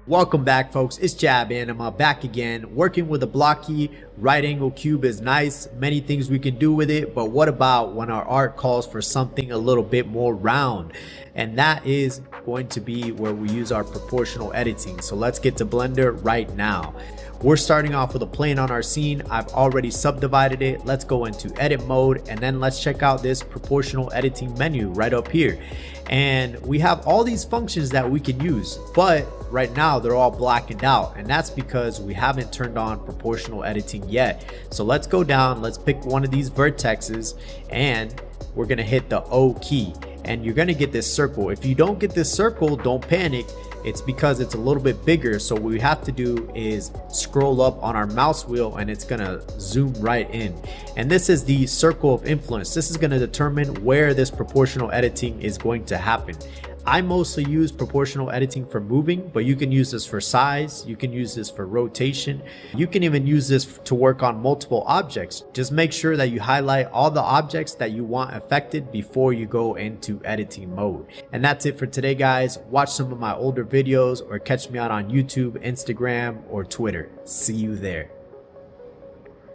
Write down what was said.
Welcome back, folks. It's Jab Anima back again. Working with a blocky right angle cube is nice. Many things we can do with it, but what about when our art calls for something a little bit more round? And that is going to be where we use our proportional editing. So let's get to Blender right now. We're starting off with a plane on our scene. I've already subdivided it. Let's go into edit mode, and then let's check out this proportional editing menu right up here. And we have all these functions that we can use, but right now they're all blackened out, and that's because we haven't turned on proportional editing yet. So let's go down, let's pick one of these vertexes, and we're gonna hit the O key, and you're gonna get this circle. If you don't get this circle, don't panic. It's because it's a little bit bigger. So what we have to do is scroll up on our mouse wheel, and it's gonna zoom right in. And this is the circle of influence. This is gonna determine where this proportional editing is going to happen. I mostly use proportional editing for moving, but you can use this for size, you can use this for rotation, you can even use this to work on multiple objects. Just make sure that you highlight all the objects that you want affected before you go into editing mode. And that's it for today, guys. Watch some of my older videos or catch me out on YouTube, Instagram, or Twitter. See you there.